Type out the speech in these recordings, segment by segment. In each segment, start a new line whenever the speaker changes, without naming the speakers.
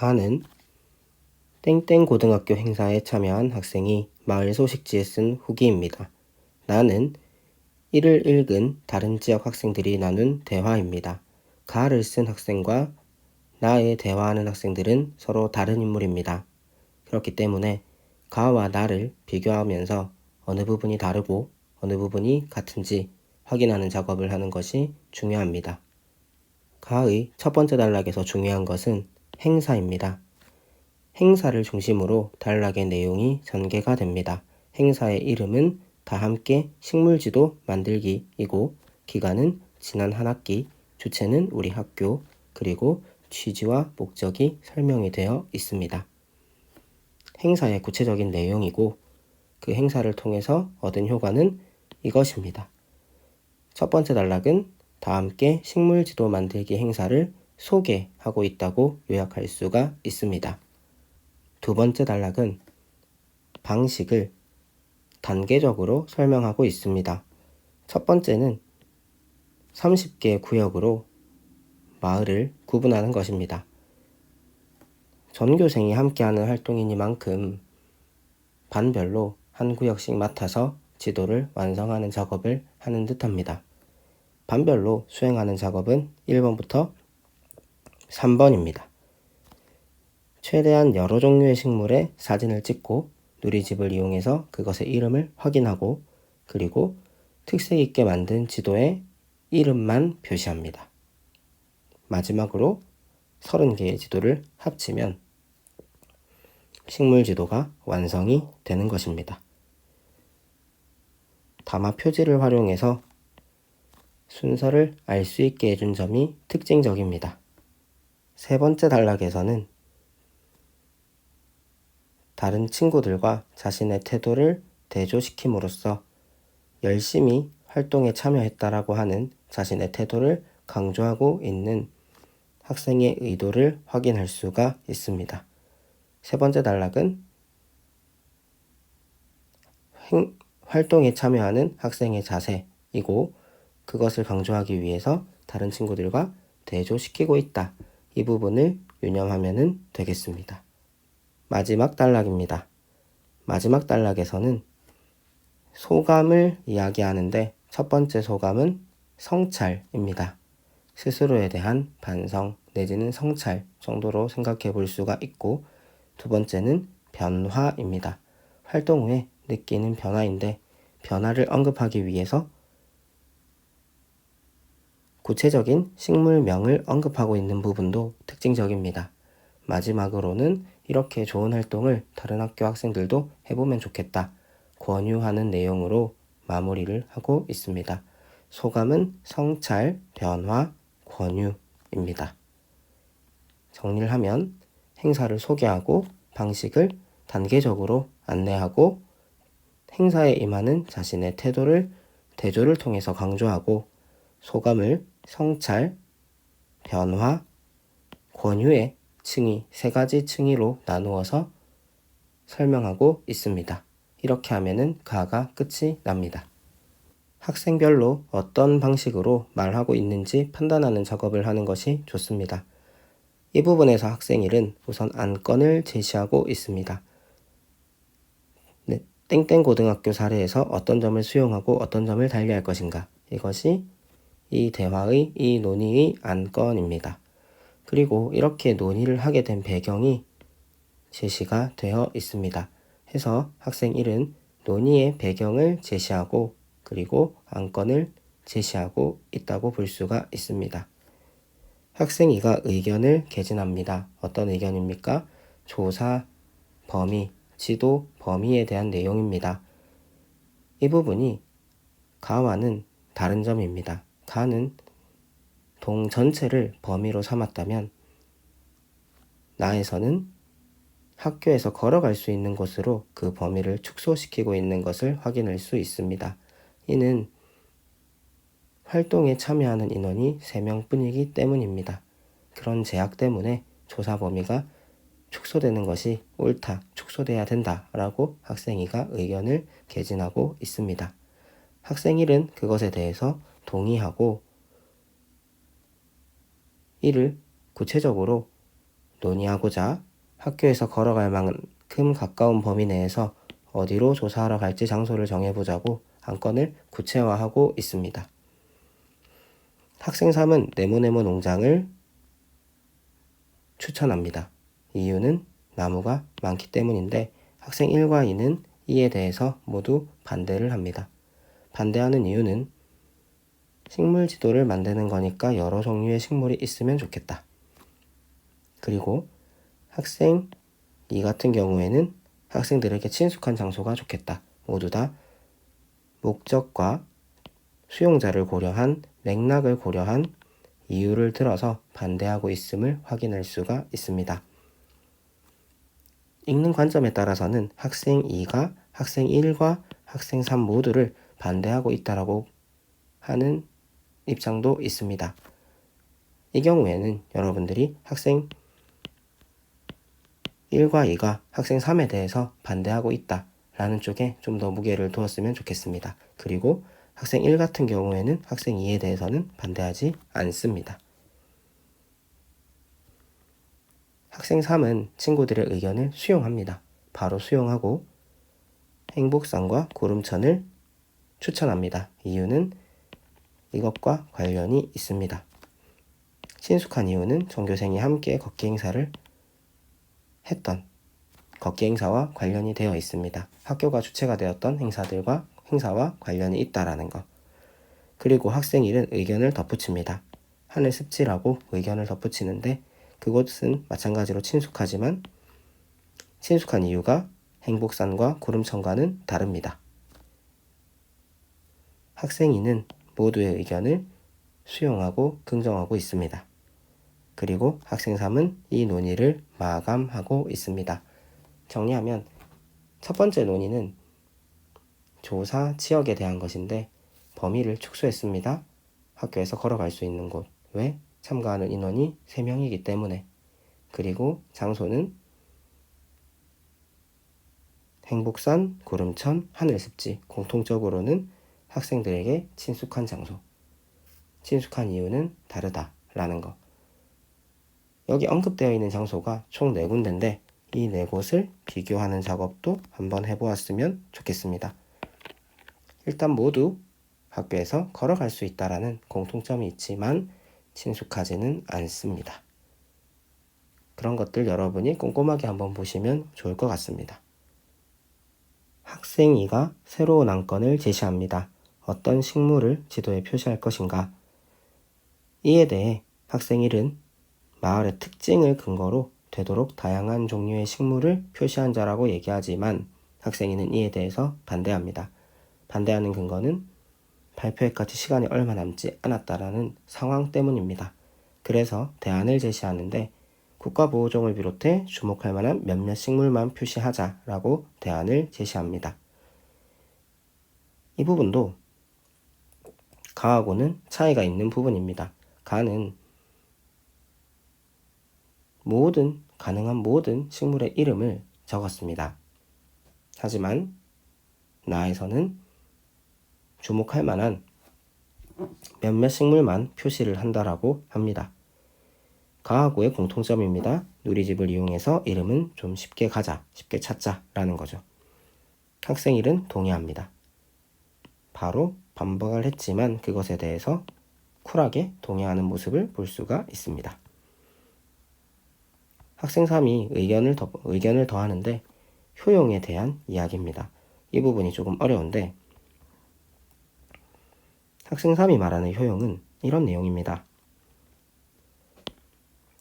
가는 땡땡 고등학교 행사에 참여한 학생이 마을 소식지에 쓴 후기입니다. 나는 이를 읽은 다른 지역 학생들이 나눈 대화입니다. 가를 쓴 학생과 나의 대화하는 학생들은 서로 다른 인물입니다. 그렇기 때문에 가와 나를 비교하면서 어느 부분이 다르고 어느 부분이 같은지 확인하는 작업을 하는 것이 중요합니다. 가의 첫 번째 단락에서 중요한 것은 행사입니다. 행사를 중심으로 단락의 내용이 전개가 됩니다. 행사의 이름은 다 함께 식물지도 만들기이고 기간은 지난 한 학기, 주체는 우리 학교, 그리고 취지와 목적이 설명이 되어 있습니다. 행사의 구체적인 내용이고 그 행사를 통해서 얻은 효과는 이것입니다. 첫 번째 단락은 다 함께 식물지도 만들기 행사를 소개하고 있다고 요약할 수가 있습니다. 두 번째 단락은 방식을 단계적으로 설명하고 있습니다. 첫 번째는 30개 구역으로 마을을 구분하는 것입니다. 전교생이 함께하는 활동이니만큼 반별로 한 구역씩 맡아서 지도를 완성하는 작업을 하는 듯합니다. 반별로 수행하는 작업은 1번부터 3번입니다. 최대한 여러 종류의 식물의 사진을 찍고 누리집을 이용해서 그것의 이름을 확인하고 그리고 특색 있게 만든 지도에 이름만 표시합니다. 마지막으로 30개의 지도를 합치면 식물 지도가 완성이 되는 것입니다. 담화 표지를 활용해서 순서를 알 수 있게 해준 점이 특징적입니다. 세 번째 단락에서는 다른 친구들과 자신의 태도를 대조시킴으로써 열심히 활동에 참여했다라고 하는 자신의 태도를 강조하고 있는 학생의 의도를 확인할 수가 있습니다. 세 번째 단락은 활동에 참여하는 학생의 자세이고 그것을 강조하기 위해서 다른 친구들과 대조시키고 있다. 이 부분을 유념하면 되겠습니다. 마지막 단락입니다. 마지막 단락에서는 소감을 이야기하는데 첫 번째 소감은 성찰입니다. 스스로에 대한 반성 내지는 성찰 정도로 생각해 볼 수가 있고 두 번째는 변화입니다. 활동 후에 느끼는 변화인데 변화를 언급하기 위해서 구체적인 식물명을 언급하고 있는 부분도 특징적입니다. 마지막으로는 이렇게 좋은 활동을 다른 학교 학생들도 해보면 좋겠다. 권유하는 내용으로 마무리를 하고 있습니다. 소감은 성찰, 변화, 권유입니다. 정리를 하면 행사를 소개하고 방식을 단계적으로 안내하고 행사에 임하는 자신의 대조를 통해서 강조하고 소감을 성찰, 변화, 권유의 층위, 세 가지 층위로 나누어서 설명하고 있습니다. 이렇게 하면은 가가 끝이 납니다. 학생별로 어떤 방식으로 말하고 있는지 판단하는 작업을 하는 것이 좋습니다. 이 부분에서 학생 1은 우선 안건을 제시하고 있습니다. 땡땡 고등학교 사례에서 어떤 점을 수용하고 어떤 점을 달리할 것인가. 이것이 이 대화의, 이 논의의 안건입니다. 그리고 이렇게 논의를 하게 된 배경이 제시가 되어 있습니다. 해서 학생 1은 논의의 배경을 제시하고 그리고 안건을 제시하고 있다고 볼 수가 있습니다. 학생 2가 의견을 개진합니다. 어떤 의견입니까? 조사 범위, 지도 범위에 대한 내용입니다. 이 부분이 가와는 다른 점입니다. 가는 동 전체를 범위로 삼았다면 나에서는 학교에서 걸어갈 수 있는 곳으로 그 범위를 축소시키고 있는 것을 확인할 수 있습니다. 이는 활동에 참여하는 인원이 3명뿐이기 때문입니다. 그런 제약 때문에 조사 범위가 축소되는 것이 옳다, 축소돼야 된다라고 학생 2가 의견을 개진하고 있습니다. 학생 1은 그것에 대해서 동의하고 이를 구체적으로 논의하고자 학교에서 걸어갈 만큼 가까운 범위 내에서 어디로 조사하러 갈지 장소를 정해보자고 안건을 구체화하고 있습니다. 학생 3은 네모네모 농장을 추천합니다. 이유는 나무가 많기 때문인데 학생 1과 2는 이에 대해서 모두 반대를 합니다. 반대하는 이유는 식물 지도를 만드는 거니까 여러 종류의 식물이 있으면 좋겠다. 그리고 학생 2 같은 경우에는 학생들에게 친숙한 장소가 좋겠다. 모두 다 목적과 수용자를 고려한 맥락을 고려한 이유를 들어서 반대하고 있음을 확인할 수가 있습니다. 읽는 관점에 따라서는 학생 2가 학생 1과 학생 3 모두를 반대하고 있다라고 하는 입장도 있습니다. 이 경우에는 여러분들이 학생 1과 2가 학생 3에 대해서 반대하고 있다라는 쪽에 좀 더 무게를 두었으면 좋겠습니다. 그리고 학생 1 같은 경우에는 학생 2에 대해서는 반대하지 않습니다. 학생 3은 친구들의 의견을 수용합니다. 바로 수용하고 행복산과 구름천을 추천합니다. 이유는 이것과 관련이 있습니다. 친숙한 이유는 전교생이 함께 걷기 행사를 했던 걷기 행사와 관련이 되어 있습니다. 학교가 주체가 되었던 행사와 관련이 있다라는 것. 그리고 학생 1은 의견을 덧붙입니다. 하늘 습지라고 의견을 덧붙이는데 그것은 마찬가지로 친숙하지만 친숙한 이유가 행복산과 구름천과는 다릅니다. 학생 2는 모두의 의견을 수용하고 긍정하고 있습니다. 그리고 학생 3은 이 논의를 마감하고 있습니다. 정리하면 첫 번째 논의는 조사 지역에 대한 것인데 범위를 축소했습니다. 학교에서 걸어갈 수 있는 곳. 왜? 참가하는 인원이 3명이기 때문에. 그리고 장소는 행복산, 구름천, 하늘습지. 공통적으로는 학생들에게 친숙한 장소. 친숙한 이유는 다르다라는 것. 여기 언급되어 있는 장소가 총 4군데인데 이 4곳을 비교하는 작업도 한번 해보았으면 좋겠습니다. 일단 모두 학교에서 걸어갈 수 있다라는 공통점이 있지만 친숙하지는 않습니다. 그런 것들 여러분이 꼼꼼하게 한번 보시면 좋을 것 같습니다. 학생 2가 새로운 안건을 제시합니다. 어떤 식물을 지도에 표시할 것인가? 이에 대해 학생 1은 마을의 특징을 근거로 되도록 다양한 종류의 식물을 표시한 자라고 얘기하지만 학생 2는 이에 대해서 반대합니다. 반대하는 근거는 발표회까지 시간이 얼마 남지 않았다라는 상황 때문입니다. 그래서 대안을 제시하는데 국가보호종을 비롯해 주목할 만한 몇몇 식물만 표시하자라고 대안을 제시합니다. 이 부분도 가하고는 차이가 있는 부분입니다. 가는 가능한 모든 식물의 이름을 적었습니다. 하지만 나에서는 주목할 만한 몇몇 식물만 표시를 한다라고 합니다. 가하고의 공통점입니다. 누리집을 이용해서 이름은 좀 쉽게 가자, 쉽게 찾자라는 거죠. 학생 1은 동의합니다. 바로 반박을 했지만 그것에 대해서 쿨하게 동의하는 모습을 볼 수가 있습니다. 학생 3이 의견을 더하는데 효용에 대한 이야기입니다. 이 부분이 조금 어려운데 학생 3이 말하는 효용은 이런 내용입니다.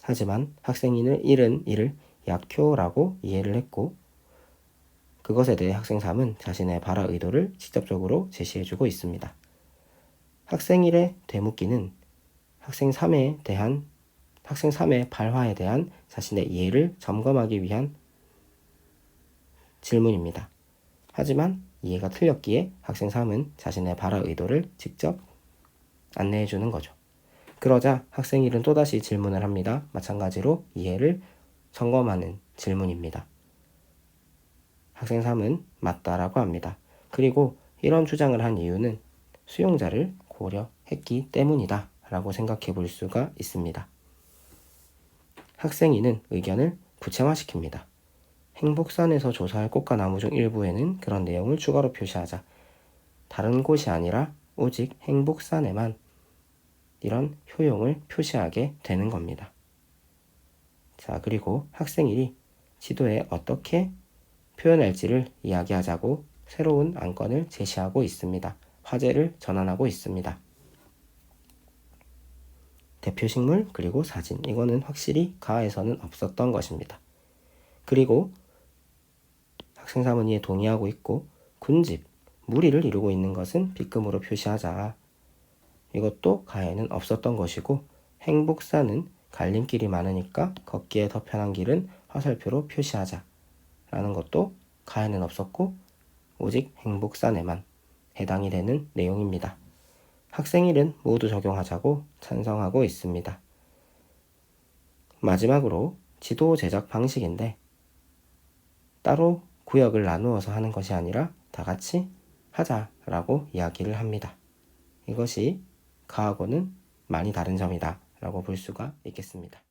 하지만 학생 1은 이를 약효라고 이해를 했고 그것에 대해 학생 3은 자신의 발화 의도를 직접적으로 제시해주고 있습니다. 학생 1의 되묻기는 학생 3의 발화에 대한 자신의 이해를 점검하기 위한 질문입니다. 하지만 이해가 틀렸기에 학생 3은 자신의 발화 의도를 직접 안내해주는 거죠. 그러자 학생 1은 또다시 질문을 합니다. 마찬가지로 이해를 점검하는 질문입니다. 학생 3은 맞다라고 합니다. 그리고 이런 주장을 한 이유는 수용자를 고려했기 때문이다 라고 생각해 볼 수가 있습니다. 학생이는 의견을 구체화시킵니다. 행복산에서 조사할 꽃과 나무 중 일부에는 그런 내용을 추가로 표시하자. 다른 곳이 아니라 오직 행복산에만 이런 효용을 표시하게 되는 겁니다. 자, 그리고 학생일이 지도에 어떻게 표현할지를 이야기하자고 새로운 안건을 제시하고 있습니다. 화제를 전환하고 있습니다. 대표식물 그리고 사진, 이거는 확실히 가에서는 없었던 것입니다. 그리고 학생 사문의에 동의하고 있고 군집, 무리를 이루고 있는 것은 빗금으로 표시하자. 이것도 가에는 없었던 것이고 행복산은 갈림길이 많으니까 걷기에 더 편한 길은 화살표로 표시하자 라는 것도 가에는 없었고 오직 행복산에만 해당이 되는 내용입니다. 학생일은 모두 적용하자고 찬성하고 있습니다. 마지막으로 지도 제작 방식인데 따로 구역을 나누어서 하는 것이 아니라 다 같이 하자라고 이야기를 합니다. 이것이 가하고는 많이 다른 점이다 라고 볼 수가 있겠습니다.